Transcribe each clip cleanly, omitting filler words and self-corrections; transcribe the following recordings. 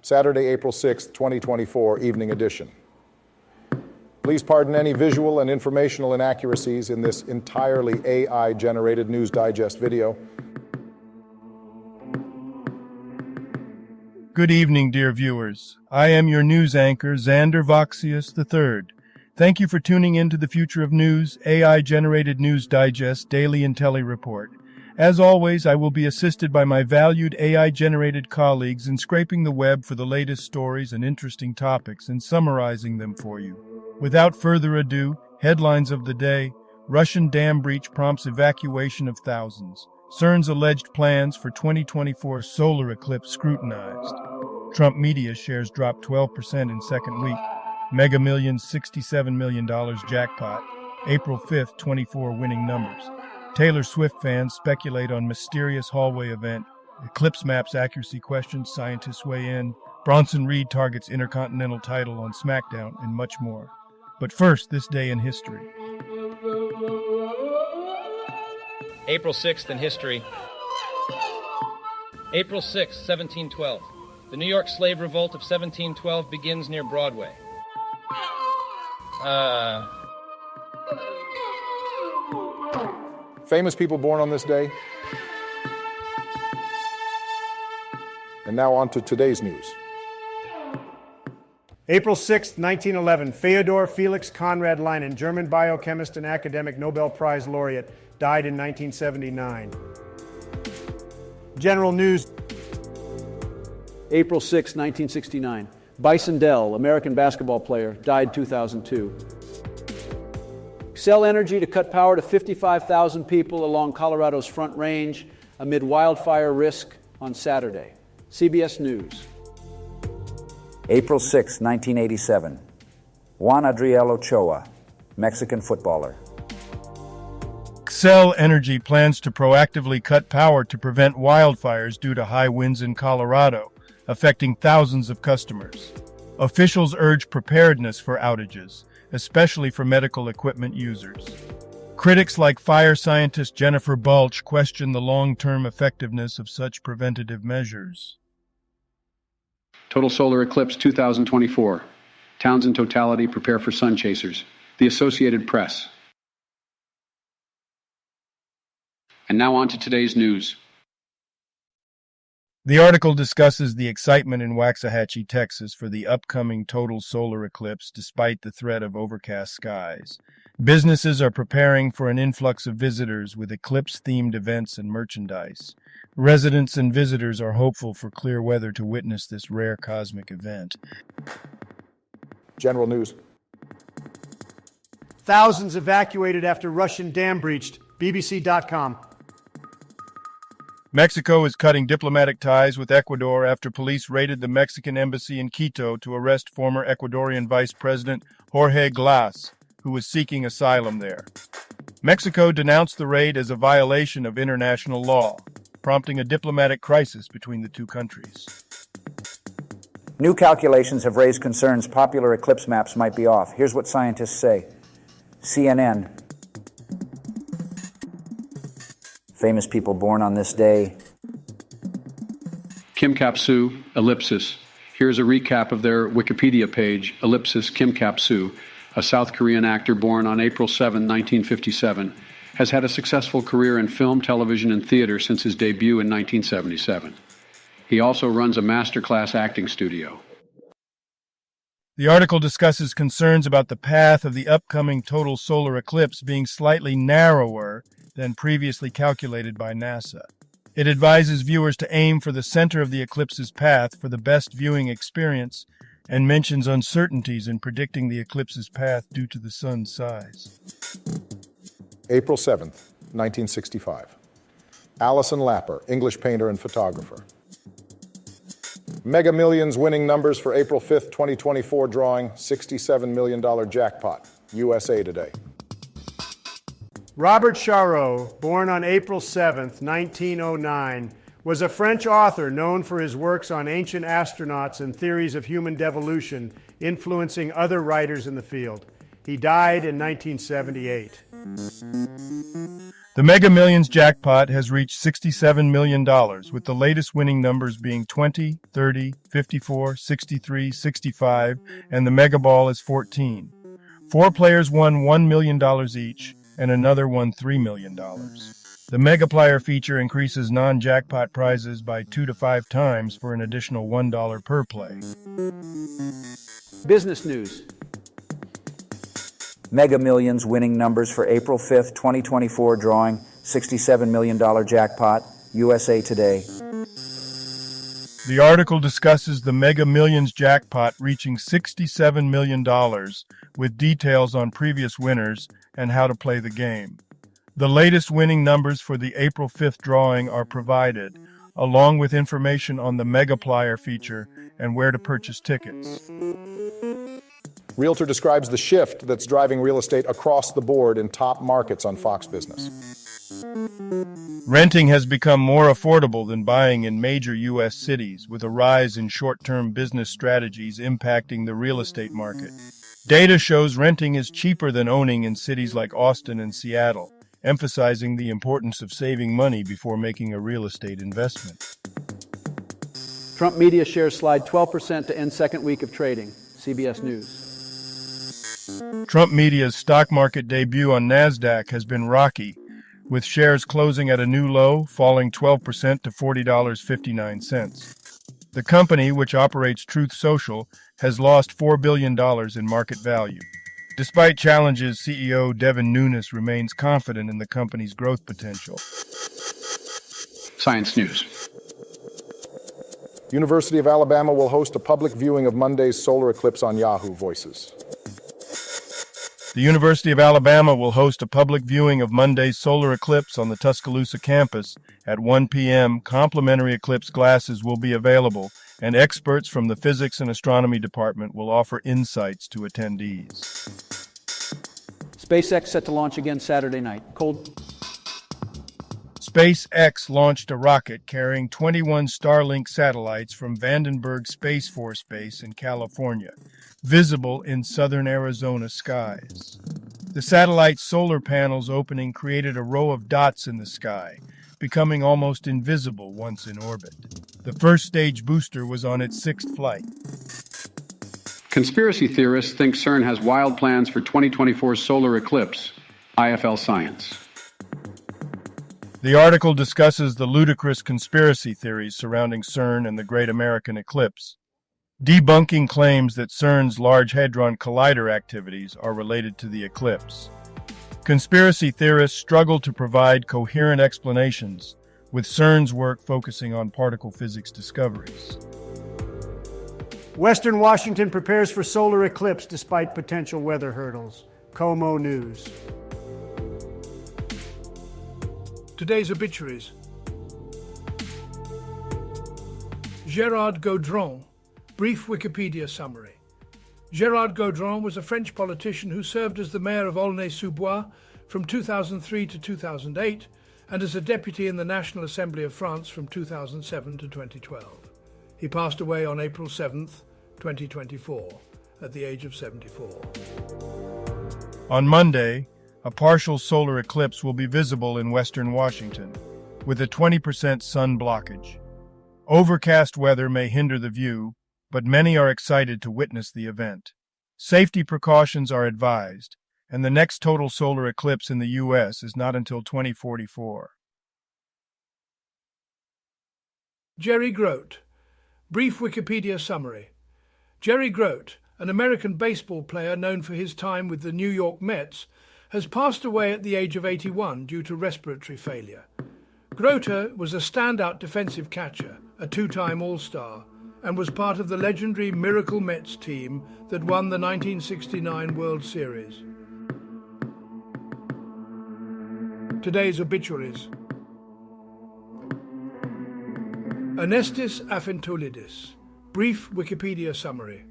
Saturday, April 6, 2024, evening edition. Please pardon any visual and informational inaccuracies in this entirely AI-generated News Digest video. Good evening, dear viewers. I am your news anchor, Xander Voxius III. Thank you for tuning in to the Future of News, AI-generated News Digest Daily Intellireport. As always, I will be assisted by my valued AI-generated colleagues in scraping the web for the latest stories and interesting topics and summarizing them for you. Without further ado, headlines of the day: Russian dam breach prompts evacuation of thousands. CERN's alleged plans for 2024 solar eclipse scrutinized. Trump media shares dropped 12% in second week. Mega Millions $67 million jackpot. April 5th, 24 winning numbers. Taylor Swift fans speculate on mysterious hallway event. Eclipse maps accuracy questions, scientists weigh in. Bronson Reed targets Intercontinental title on SmackDown, and much more. But first, this day in history. April 6th in history. April 6th, 1712. The New York slave revolt of 1712 begins near Broadway. Famous people born on this day. And now on to today's news. April 6, 1911, Fyodor Felix Conrad Lenin, German biochemist and academic Nobel Prize laureate, died in 1979. General news. April 6, 1969, Bison Dell, American basketball player, died 2002. Xcel Energy to cut power to 55,000 people along Colorado's Front Range amid wildfire risk on Saturday. CBS News. April 6, 1987, Juan Adriel Ochoa, Mexican footballer. Xcel Energy plans to proactively cut power to prevent wildfires due to high winds in Colorado, affecting thousands of customers. Officials urge preparedness for outages, especially for medical equipment users. Critics like fire scientist Jennifer Balch question the long-term effectiveness of such preventative measures. Total solar eclipse 2024. Towns in totality prepare for sun chasers. The Associated Press. And now on to today's news. The article discusses the excitement in Waxahachie, Texas for the upcoming total solar eclipse despite the threat of overcast skies. Businesses are preparing for an influx of visitors with eclipse-themed events and merchandise. Residents and visitors are hopeful for clear weather to witness this rare cosmic event. General news. Thousands evacuated after Russian dam breached. BBC.com. Mexico is cutting diplomatic ties with Ecuador after police raided the Mexican embassy in Quito to arrest former Ecuadorian Vice President Jorge Glass, who was seeking asylum there. Mexico denounced the raid as a violation of international law, prompting a diplomatic crisis between the two countries. New calculations have raised concerns popular eclipse maps might be off. Here's what scientists say. CNN. Famous people born on this day. Kim Kap-soo, ellipsis. Here's a recap of their Wikipedia page, ellipsis Kim Kap-soo, a South Korean actor born on April 7, 1957, has had a successful career in film, television, and theater since his debut in 1977. He also runs a masterclass acting studio. The article discusses concerns about the path of the upcoming total solar eclipse being slightly narrower than previously calculated by NASA. It advises viewers to aim for the center of the eclipse's path for the best viewing experience and mentions uncertainties in predicting the eclipse's path due to the sun's size. April 7th, 1965. Alison Lapper, English painter and photographer. Mega Millions winning numbers for April 5th, 2024 drawing, $67 million jackpot. USA Today. Robert Charroux, born on April 7, 1909, was a French author known for his works on ancient astronauts and theories of human devolution, influencing other writers in the field. He died in 1978. The Mega Millions jackpot has reached $67 million, with the latest winning numbers being 20, 30, 54, 63, 65, and the Mega Ball is 14. 4 players won $1 million each, and another won $3 million. The Megaplier feature increases non-jackpot prizes by 2 to 5 times for an additional $1 per play. Business news. Mega Millions winning numbers for April 5th, 2024 drawing $67 million jackpot, USA Today. The article discusses the Mega Millions jackpot reaching $67 million, with details on previous winners and how to play the game. The latest winning numbers for the April 5th drawing are provided, along with information on the Megaplier feature and where to purchase tickets. Realtor describes the shift that's driving real estate across the board in top markets on Fox Business. Renting has become more affordable than buying in major U.S. cities, with a rise in short-term business strategies impacting the real estate market. Data shows renting is cheaper than owning in cities like Austin and Seattle, emphasizing the importance of saving money before making a real estate investment. Trump media shares slide 12% to end second week of trading. CBS News. Trump Media's stock market debut on NASDAQ has been rocky, with shares closing at a new low, falling 12% to $40.59. The company, which operates Truth Social, has lost $4 billion in market value. Despite challenges, CEO Devin Nunes remains confident in the company's growth potential. Science News. University of Alabama will host a public viewing of Monday's solar eclipse on Yahoo Voices. The University of Alabama will host a public viewing of Monday's solar eclipse on the Tuscaloosa campus at 1 p.m. Complimentary eclipse glasses will be available, and experts from the Physics and Astronomy Department will offer insights to attendees. SpaceX set to launch again Saturday night. Cold. SpaceX launched a rocket carrying 21 Starlink satellites from Vandenberg Space Force Base in California, visible in southern Arizona skies. The satellite's solar panels opening created a row of dots in the sky, becoming almost invisible once in orbit. The first stage booster was on its 6th flight. Conspiracy theorists think CERN has wild plans for 2024's solar eclipse. IFL Science. The article discusses the ludicrous conspiracy theories surrounding CERN and the Great American Eclipse, debunking claims that CERN's Large Hadron Collider activities are related to the eclipse. Conspiracy theorists struggle to provide coherent explanations, with CERN's work focusing on particle physics discoveries. Western Washington prepares for solar eclipse despite potential weather hurdles. Como News. Today's obituaries. Gérard Gaudron. Brief Wikipedia summary. Gérard Gaudron was a French politician who served as the mayor of Aulnay-sous-Bois from 2003 to 2008 and as a deputy in the National Assembly of France from 2007 to 2012. He passed away on April 7th, 2024, at the age of 74. On Monday, a partial solar eclipse will be visible in western Washington, with a 20% sun blockage. Overcast weather may hinder the view, but many are excited to witness the event. Safety precautions are advised, and the next total solar eclipse in the U.S. is not until 2044. Jerry Grote. Brief Wikipedia summary. Jerry Grote, an American baseball player known for his time with the New York Mets, has passed away at the age of 81 due to respiratory failure. Grote was a standout defensive catcher, a two-time All-Star, and was part of the legendary Miracle Mets team that won the 1969 World Series. Today's obituaries. Anestis Afentoulidis. Brief Wikipedia summary.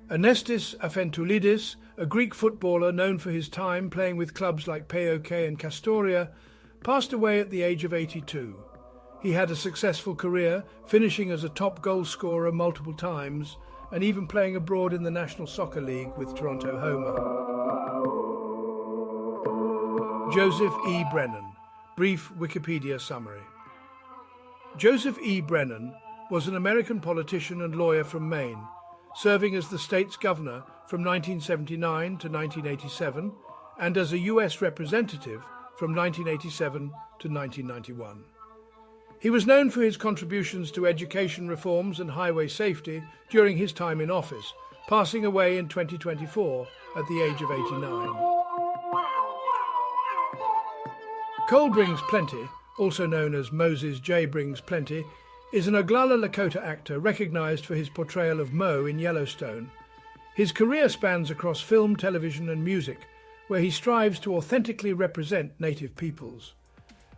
Anestis Afentoulidis, a Greek footballer known for his time playing with clubs like PAOK and Kastoria, passed away at the age of 82. He had a successful career, finishing as a top goal scorer multiple times, and even playing abroad in the National Soccer League with Toronto Homer. Joseph E. Brennan. Brief Wikipedia summary. Joseph E. Brennan was an American politician and lawyer from Maine, serving as the state's governor from 1979 to 1987 and as a U.S. representative from 1987 to 1991. He was known for his contributions to education reforms and highway safety during his time in office, passing away in 2024 at the age of 89. Cole Brings Plenty, also known as Moses J. Brings Plenty, is an Oglala Lakota actor recognized for his portrayal of Mo in Yellowstone. His career spans across film, television, and music, where he strives to authentically represent Native peoples.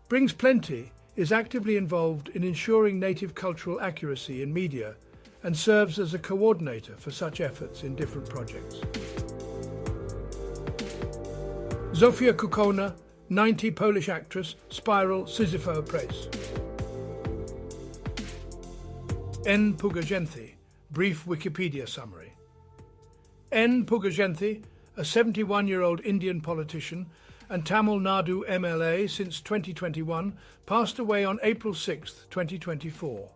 Brings Plenty is actively involved in ensuring Native cultural accuracy in media and serves as a coordinator for such efforts in different projects. Zofia Kukona, 90, Polish actress, Spiral, Sisypho Press. N. Pugagenthi, brief Wikipedia summary. N. Pugagenthi, a 71-year-old Indian politician and Tamil Nadu MLA since 2021, passed away on April 6, 2024.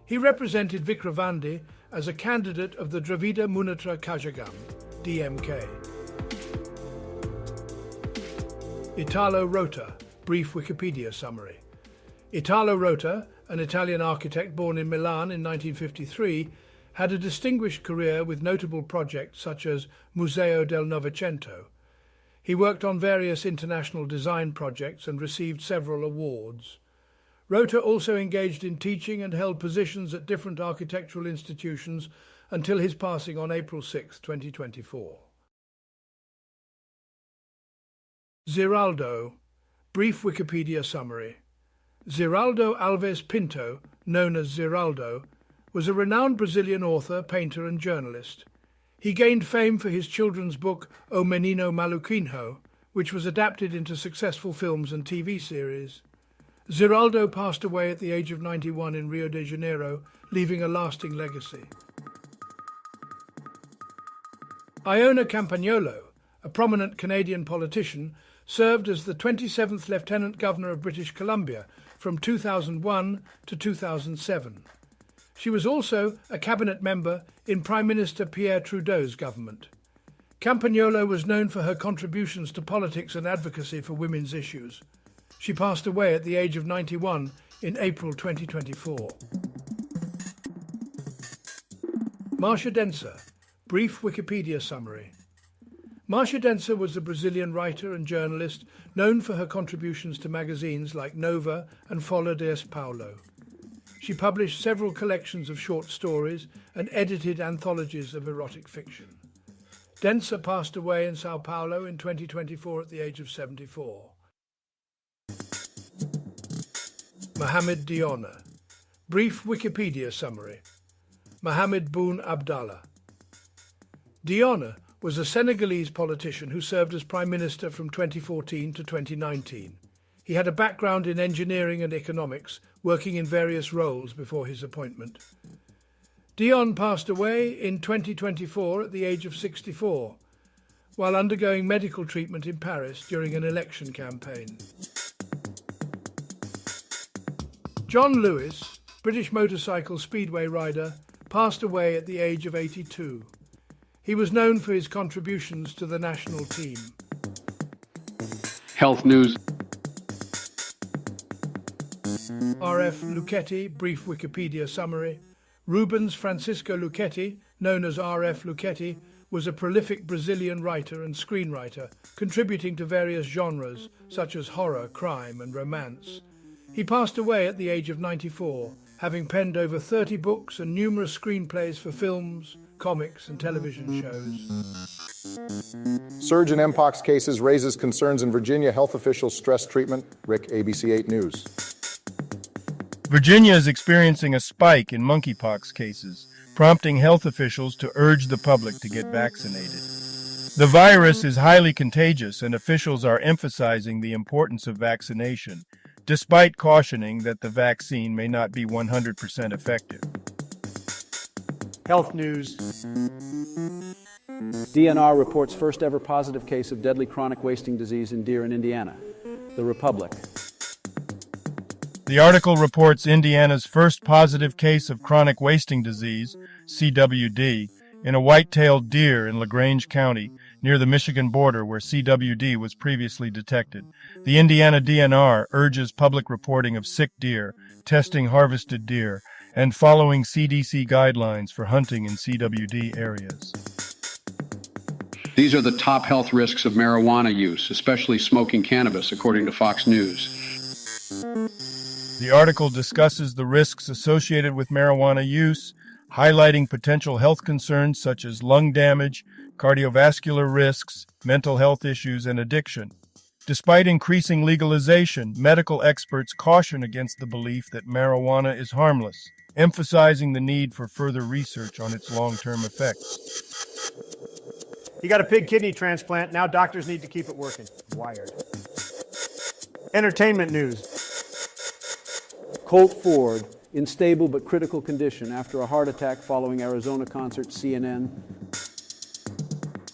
He represented Vikravandi as a candidate of the Dravida Munnetra Kazhagam, DMK. Italo Rota, brief Wikipedia summary. Italo Rota, an Italian architect born in Milan in 1953, had a distinguished career with notable projects such as Museo del Novecento. He worked on various international design projects and received several awards. Rota also engaged in teaching and held positions at different architectural institutions until his passing on April 6, 2024. Ziraldo, brief Wikipedia summary. Ziraldo Alves Pinto, known as Ziraldo, was a renowned Brazilian author, painter and journalist. He gained fame for his children's book O Menino Maluquinho, which was adapted into successful films and TV series. Ziraldo passed away at the age of 91 in Rio de Janeiro, leaving a lasting legacy. Iona Campagnolo, a prominent Canadian politician, served as the 27th Lieutenant Governor of British Columbia from 2001 to 2007. She was also a cabinet member in Prime Minister Pierre Trudeau's government. Campagnolo was known for her contributions to politics and advocacy for women's issues. She passed away at the age of 91 in April 2024. Marcia Denser, brief Wikipedia summary. Marcia Denser was a Brazilian writer and journalist known for her contributions to magazines like Nova and Folha de São Paulo. She published several collections of short stories and edited anthologies of erotic fiction. Denser passed away in São Paulo in 2024 at the age of 74. Mohamed Diona, brief Wikipedia summary. Mohamed Boun Abdallah. Diona was a Senegalese politician who served as Prime Minister from 2014 to 2019. He had a background in engineering and economics, working in various roles before his appointment. Dion passed away in 2024 at the age of 64, while undergoing medical treatment in Paris during an election campaign. John Lewis, British motorcycle speedway rider, passed away at the age of 82. He was known for his contributions to the national team. Health news. R.F. Lucchetti, brief Wikipedia summary. Rubens Francisco Lucchetti, known as R.F. Lucchetti, was a prolific Brazilian writer and screenwriter, contributing to various genres such as horror, crime, and romance. He passed away at the age of 94, having penned over 30 books and numerous screenplays for films, comics, and television shows. Surge in Mpox cases raises concerns in Virginia. Health officials stress treatment. Rick, ABC 8 News. Virginia is experiencing a spike in monkeypox cases, prompting health officials to urge the public to get vaccinated. The virus is highly contagious, and officials are emphasizing the importance of vaccination, despite cautioning that the vaccine may not be 100% effective. Health news. DNR reports first ever positive case of deadly chronic wasting disease in deer in Indiana. The Republic. The article reports Indiana's first positive case of chronic wasting disease, CWD, in a white-tailed deer in LaGrange County, near the Michigan border where CWD was previously detected. The Indiana DNR urges public reporting of sick deer, testing harvested deer, and following CDC guidelines for hunting in CWD areas. These are the top health risks of marijuana use, especially smoking cannabis, according to Fox News. The article discusses the risks associated with marijuana use, highlighting potential health concerns such as lung damage, cardiovascular risks, mental health issues, and addiction. Despite increasing legalization, medical experts caution against the belief that marijuana is harmless, emphasizing the need for further research on its long-term effects. He got a pig kidney transplant. Now doctors need to keep it working. Wired. Entertainment news. Colt Ford in stable but critical condition after a heart attack following Arizona concert, CNN.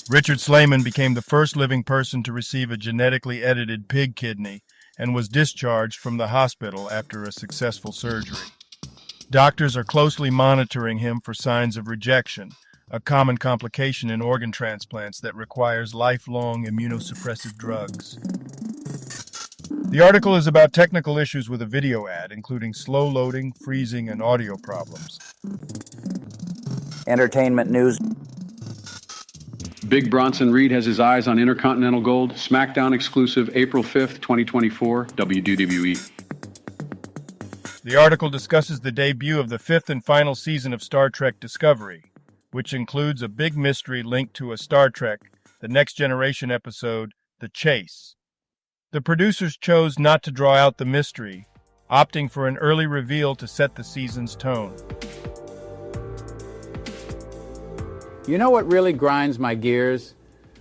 Richard Slayman became the first living person to receive a genetically edited pig kidney and was discharged from the hospital after a successful surgery. Doctors are closely monitoring him for signs of rejection, a common complication in organ transplants that requires lifelong immunosuppressive drugs. The article is about technical issues with a video ad, including slow loading, freezing, and audio problems. Entertainment news. Big Bronson Reed has his eyes on Intercontinental Gold. SmackDown exclusive, April 5th, 2024, WWE. The article discusses the debut of the fifth and final season of Star Trek Discovery, which includes a big mystery linked to a Star Trek, The Next Generation episode, The Chase. The producers chose not to draw out the mystery, opting for an early reveal to set the season's tone. You know what really grinds my gears?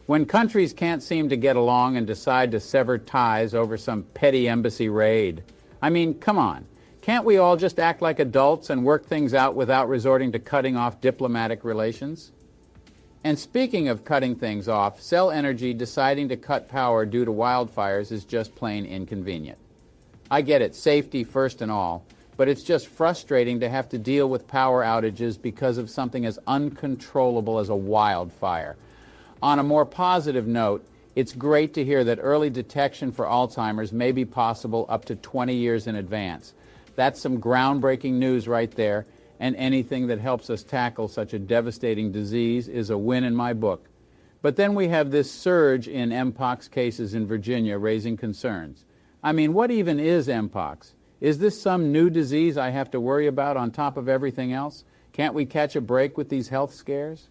When countries can't seem to get along and decide to sever ties over some petty embassy raid. I mean, come on. Can't we all just act like adults and work things out without resorting to cutting off diplomatic relations? And speaking of cutting things off, Cell Energy deciding to cut power due to wildfires is just plain inconvenient. I get it, safety first and all, but it's just frustrating to have to deal with power outages because of something as uncontrollable as a wildfire. On a more positive note, it's great to hear that early detection for Alzheimer's may be possible up to 20 years in advance. That's some groundbreaking news right there, and anything that helps us tackle such a devastating disease is a win in my book. But then we have this surge in Mpox cases in Virginia raising concerns. I mean, what even is Mpox? Is this some new disease I have to worry about on top of everything else? Can't we catch a break with these health scares?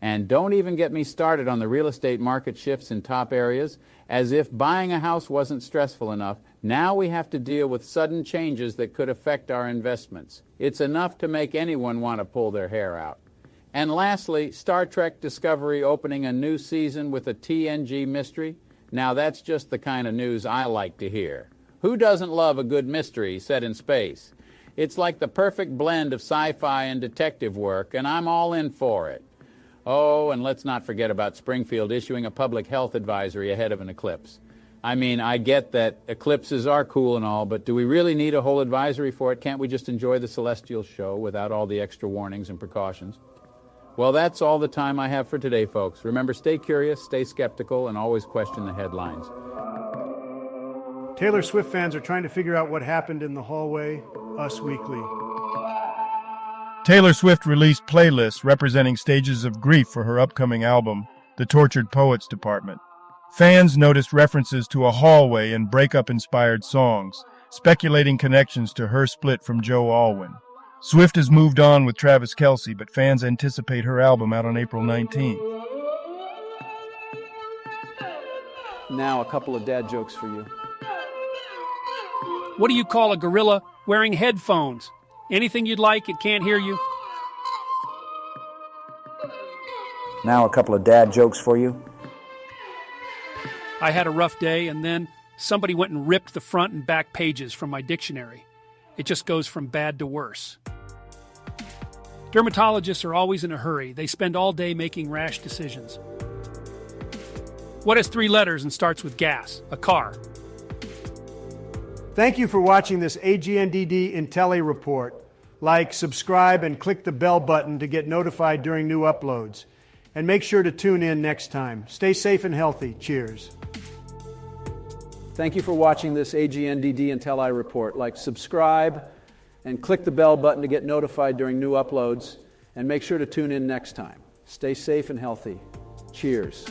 And don't even get me started on the real estate market shifts in top areas. As if buying a house wasn't stressful enough, now we have to deal with sudden changes that could affect our investments. It's enough to make anyone want to pull their hair out. And lastly, Star Trek Discovery opening a new season with a TNG mystery. Now that's just the kind of news I like to hear. Who doesn't love a good mystery set in space? It's like the perfect blend of sci-fi and detective work, and I'm all in for it. Oh, and let's not forget about Springfield issuing a public health advisory ahead of an eclipse. I mean, I get that eclipses are cool and all, but do we really need a whole advisory for it? Can't we just enjoy the celestial show without all the extra warnings and precautions? Well, that's all the time I have for today, folks. Remember, stay curious, stay skeptical, and always question the headlines. Taylor Swift fans are trying to figure out what happened in the hallway. Us Weekly. Taylor Swift released playlists representing stages of grief for her upcoming album, The Tortured Poets Department. Fans noticed references to a hallway and breakup-inspired songs, speculating connections to her split from Joe Alwyn. Swift has moved on with Travis Kelce, but fans anticipate her album out on April 19th. Now a couple of dad jokes for you. What do you call a gorilla wearing headphones? Anything you'd like, it can't hear you. Now a couple of dad jokes for you. I had a rough day, and then somebody went and ripped the front and back pages from my dictionary. It just goes from bad to worse. Dermatologists are always in a hurry. They spend all day making rash decisions. What has 3 letters and starts with gas? A car. Thank you for watching this AGNDD Intellireport. Like, subscribe, and click the bell button to get notified during new uploads. And make sure to tune in next time. Stay safe and healthy. Cheers. Thank you for watching this AGNDD Intellireport. Like, subscribe, and click the bell button to get notified during new uploads. And make sure to tune in next time. Stay safe and healthy. Cheers.